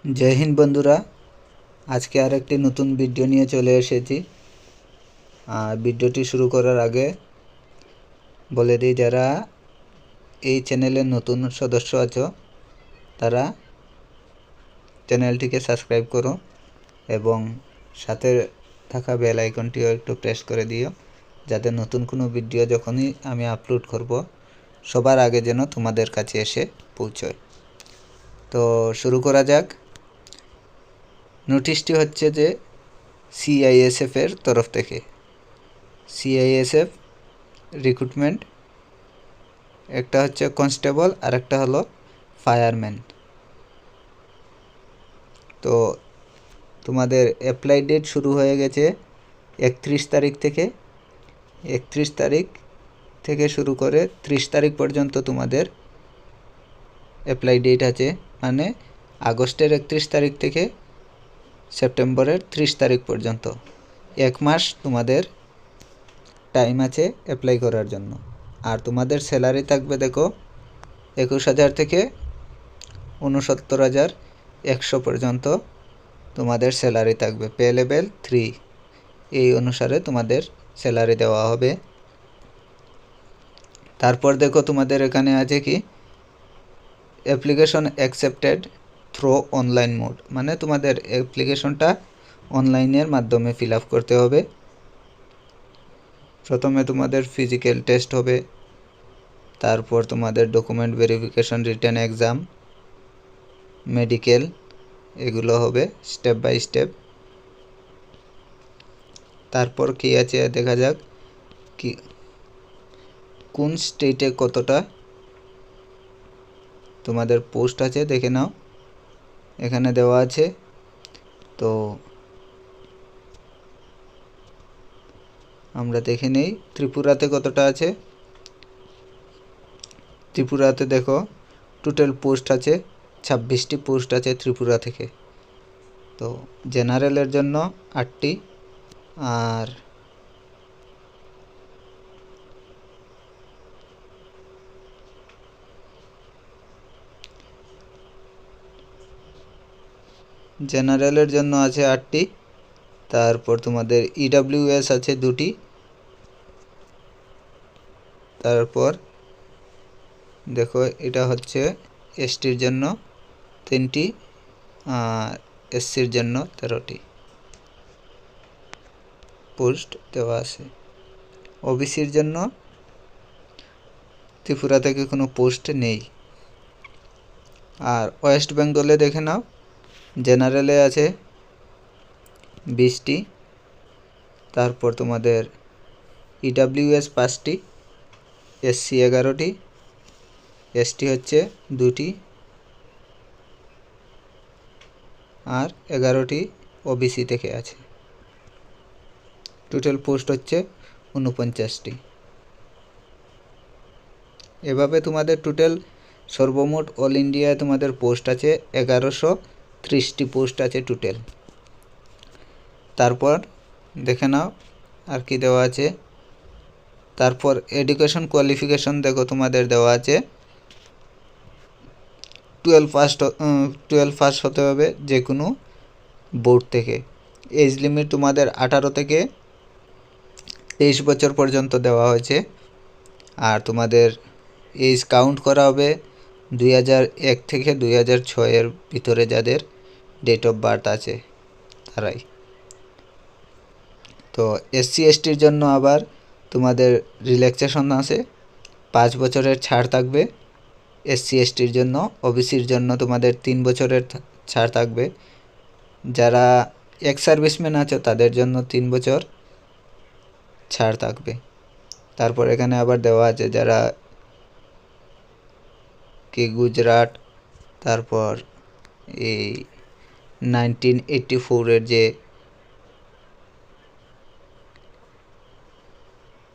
जय हिंद बंधुरा आज के आरेकटी नतून भिडियो निये चले एसेछि। भिडियोटी शुरू करार आगे बोले दी जारा এই চ্যানেলে নতুন সদস্য আছো তারা চ্যানেলটিকে সাবস্ক্রাইব করো এবং সাথে থাকা বেল আইকনটিও একটু প্রেস করে দিও যাতে নতুন কোনো ভিডিও যখনই আমি আপলোড করব সবার আগে যেন তোমাদের কাছে এসে পৌঁছয়। তো শুরু করা যাক। নোটিশটি হচ্ছে যে সিআইএসএফ এর তরফ থেকে সিআইএসএফ রিক্রুটমেন্ট একটা হচ্ছে কনস্টেবল আর একটা হলো ফায়ারম্যান। তো তোমাদের অ্যাপ্লাই ডেট শুরু হয়ে গেছে 31 তারিখ থেকে। 31 তারিখ থেকে শুরু করে 30 তারিখ পর্যন্ত তোমাদের অ্যাপ্লাই ডেট আছে, মানে আগস্টের 31 তারিখ থেকে সেপ্টেম্বরের 30 তারিখ পর্যন্ত 1 মাস তোমাদের টাইম আছে অ্যাপ্লাই করার জন্য। আর তোমাদের স্যালারি থাকবে দেখো 21,000 থেকে 69,100 পর্যন্ত তোমাদের স্যালারি থাকবে। পে লেভেল 3 এই অনুসারে তোমাদের স্যালারি দেওয়া হবে। তারপর দেখো তোমাদের এখানে আছে কি application accepted through online mode, মানে তোমাদের অ্যাপ্লিকেশনটা অনলাইনের মাধ্যমে ফিল আপ করতে হবে। প্রথমে তোমাদের ফিজিক্যাল টেস্ট হবে, তারপর তোমাদের document verification, written exam, medical, এগুলো হবে স্টেপ বাই স্টেপ। তারপর কি আছে দেখা যাক কি কোন স্টেটে কতটা তোমাদের পোস্ট আছে দেখে নাও, এখানে দেওয়া আছে। তো আমরা দেখে নেই ত্রিপুরাতে কতটা আছে। ত্রিপুরাতে দেখো টোটাল পোস্ট আছে 26টি পোস্ট আছে ত্রিপুরা থেকে। তো জেনারেলের জন্য 8টি আর জেনারেলের জন্য আছে 8টি। তারপর তোমাদের ইডব্লিউএস আছে 2টি। তারপর দেখো এটা হচ্ছে এসটির জন্য 3টি আর এসসির জন্য 13টি পোস্ট দেওয়া আছে। ওবিসির জন্য ত্রিপুরা থেকে কোনো পোস্ট নেই। আর ওয়েস্ট বেঙ্গলে দেখে নাও জেনারেলে আছে 20টি। তারপর তোমাদের ইডব্লিউএস 5টি, এসসি 11টি, এসটি হচ্ছে 2টি আর 11টি ওবিসি থেকে আছে। টোটাল পোস্ট হচ্ছে 49টি। এভাবে তোমাদের টোটাল সর্বমোট অল ইন্ডিয়ায় তোমাদের পোস্ট আছে 1130টি পোস্ট আছে টোটাল। তারপর দেখে নাও আর কি দেওয়া আছে। তারপর এডুকেশন কোয়ালিফিকেশন দেখো তোমাদের দেওয়া আছে 12 পাস হতে হবে যে কোনো বোর্ড থেকে। এজ লিমিট তোমাদের 18 থেকে 23 বছর পর্যন্ত দেওয়া হয়েছে। আর তোমাদের এজ কাউন্ট করা হবে 2001 থেকে 2006 এর ভিতরে যাদের ডেট অফ বার্থ আছে তারাই। তো এসসি এসটির জন্য আবার তোমাদের রিল্যাক্সেশন আছে, 5 বছরের ছাড় থাকবে এসসি এসটির জন্য। ওবিসির জন্য তোমাদের 3 বছরের ছাড় থাকবে। যারা এক্স সার্ভিসম্যান আছো তাদের জন্য 3 বছর ছাড় থাকবে। তারপর এখানে আবার দেওয়া আছে যারা কি গুজরাট, তারপর এই 1984 এর যে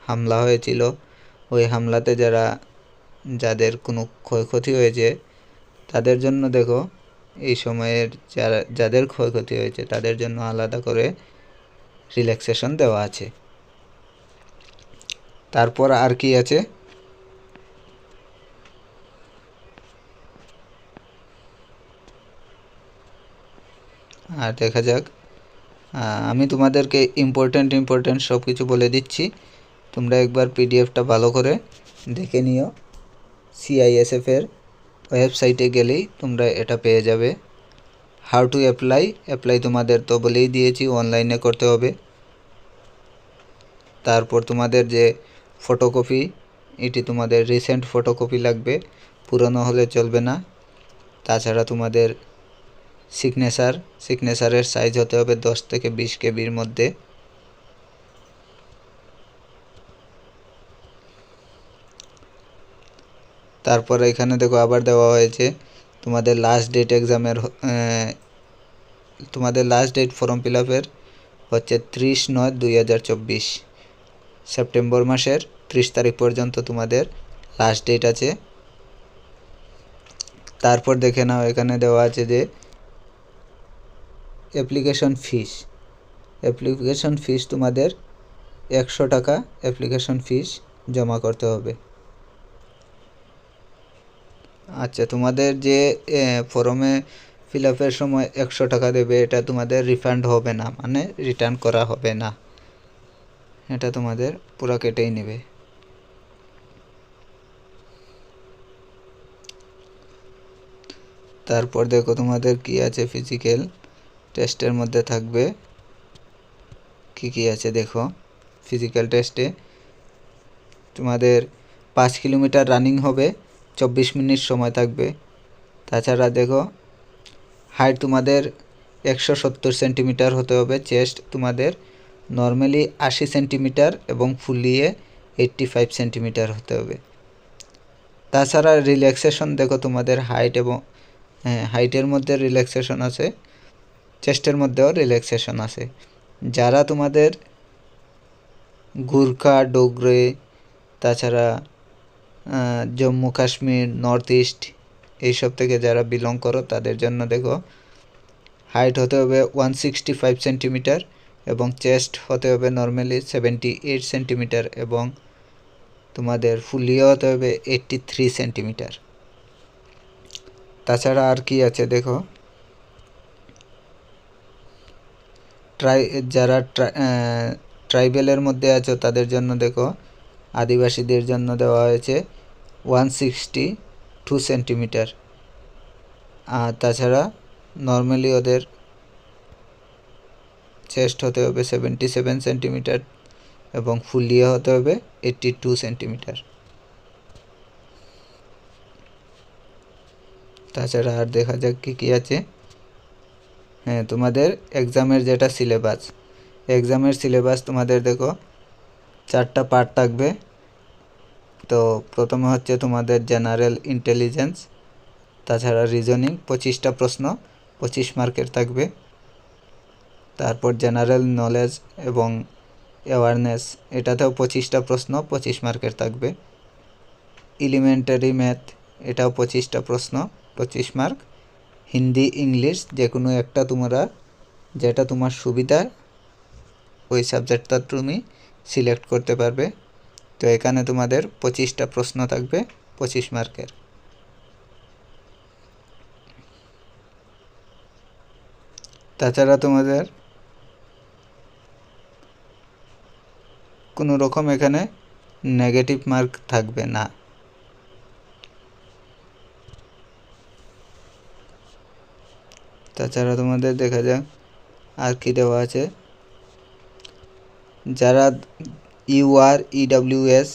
হামলা হয়েছিল ওই হামলাতে যাদের কোনো ক্ষয়ক্ষতি হয়েছে তাদের জন্য দেখো এই সময়ের যাদের ক্ষয়ক্ষতি হয়েছে তাদের জন্য আলাদা করে রিল্যাক্সেশন দেওয়া আছে। তারপর আর কি আছে আর দেখা যাক, আমি তোমাদেরকে ইম্পর্ট্যান্ট সব কিছু বলে দিচ্ছি, তোমরা একবার পিডিএফটা ভালো করে দেখে নিও। সিআইএসএফের ওয়েবসাইটে গেলেই তোমরা এটা পেয়ে যাবে। হাউ টু অ্যাপ্লাই তোমাদের তো বলেই দিয়েছি, অনলাইনে করতে হবে। তারপর তোমাদের যে ফটোকপি, এটি তোমাদের রিসেন্ট ফটোকপি লাগবে, পুরনো হলে চলবে না। তাছাড়া তোমাদের সিগনেচারের সাইজ হতে হবে 10 থেকে 20 কেবির মধ্যে। তারপর এখানে দেখো আবার দেওয়া হয়েছে তোমাদের লাস্ট ডেট এক্সামের, তোমাদের লাস্ট ডেট ফর্ম ফিল আপের হচ্ছে 30/9/2024, সেপ্টেম্বর মাসের 30 তারিখ পর্যন্ত তোমাদের লাস্ট ডেট আছে। তারপর দেখে নাও এখানে দেওয়া আছে যে অ্যাপ্লিকেশন ফিস তোমাদের 100 টাকা অ্যাপ্লিকেশন ফিস জমা করতে হবে। আচ্ছা, তোমাদের যে ফর্মে ফিল আপের সময় 100 টাকা দেবে, এটা তোমাদের রিফান্ড হবে না, মানে রিটার্ন করা হবে না, এটা তোমাদের পুরো কেটেই নেবে। তারপর দেখো তোমাদের কি আছে, ফিজিক্যাল টেস্টের মধ্যে থাকবে কি আছে দেখো। ফিজিক্যাল টেস্টে তোমাদের 5 কিলোমিটার রানিং হবে, 24 মিনিট সময় থাকবে। তাছাড়া দেখো হাইট তোমাদের 170 সেন্টিমিটার হতে হবে, চেস্ট তোমাদের নর্মালি 80 সেন্টিমিটার এবং ফুলিয়ে 85 সেন্টিমিটার হতে হবে। তাছাড়া রিল্যাক্সেশন দেখো তোমাদের হাইট এবং হাইটের মধ্যে রিল্যাক্সেশন আছে, চেস্টের মধ্যেও রিল্যাক্সেশন আছে। যারা তোমাদের গুর্খা, ডোগরে, তাছাড়া জম্মু কাশ্মীর, নর্থ ইস্ট এইসব থেকে যারা বিলং করো তাদের জন্য দেখো হাইট হতে হবে 165 সেন্টিমিটার এবং চেস্ট হতে হবে নর্মালি 78 সেন্টিমিটার এবং তোমাদের ফুলিয়ে হতে হবে 83 সেন্টিমিটার। তাছাড়া আর কি আছে দেখো, যারা ট্রাইবেলের মধ্যে আছো তাদের জন্য দেখো, আদিবাসীদের জন্য দেওয়া হয়েছে 162 সেন্টিমিটার। আর তাছাড়া নর্মালি ওদের চেস্ট হতে হবে 77 সেন্টিমিটার এবং ফুলিয়ে হতে হবে 82 সেন্টিমিটার। তাছাড়া আর দেখা যাক কি আছে। হ্যাঁ, তোমাদের এক্সামের যেটা সিলেবাস তোমাদের দেখো 4টা পার্ট থাকবে। তো প্রথমে হচ্ছে তোমাদের জেনারেল ইন্টেলিজেন্স, তাছাড়া রিজনিং 25টা প্রশ্ন 25 মার্কের থাকবে। তারপর জেনারেল নলেজ এবং অ্যাওয়ারনেস, এটাতেও 25টা প্রশ্ন 25 মার্কের থাকবে। এলিমেন্টারি ম্যাথ, এটাও 25টা প্রশ্ন 25 মার্ক। হিন্দি, ইংলিশ যে কোনো একটা তোমরা যেটা তোমার সুবিধা ওই সাবজেক্টটা তুমি সিলেক্ট করতে পারবে। তো এখানে তোমাদের 25টা প্রশ্ন থাকবে 25 মার্কের। তাছাড়া তোমাদের কোনো রকম এখানে নেগেটিভ মার্ক থাকবে না। তাছাড়া তোমাদের দেখা যাক আর কি দেওয়া আছে। যারা ইডব্লিউএস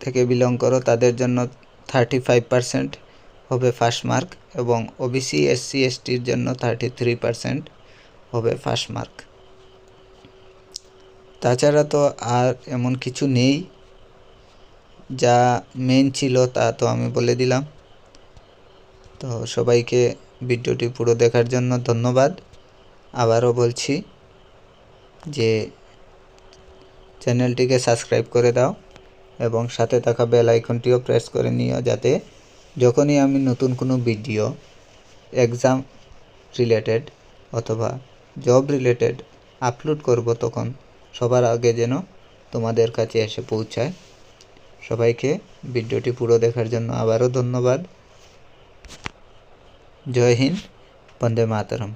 থেকে বিলং করো তাদের জন্য 35% হবে ফার্স্ট মার্ক এবং ওবিসি, এসসি, এসটির জন্য 33% হবে ফার্স্ট মার্ক। তাছাড়া তো আর এমন কিছু নেই, যা মেন ছিল তা তো আমি বলে দিলাম। তো সবাইকে ভিডিওটি পুরো দেখার জন্য ধন্যবাদ। আবারও বলছি যে চ্যানেলটিকে সাবস্ক্রাইব করে দাও এবং সাথে থাকা বেল আইকনটিও প্রেস করে নিও, যাতে যখনই আমি নতুন কোনো ভিডিও এক্সাম রিলেটেড অথবা জব রিলেটেড আপলোড করব তখন সবার আগে যেন তোমাদের কাছে এসে পৌঁছায়। সবাইকে ভিডিওটি পুরো দেখার জন্য আবারও ধন্যবাদ। জয় হিন্দ, বন্দে মাতরম।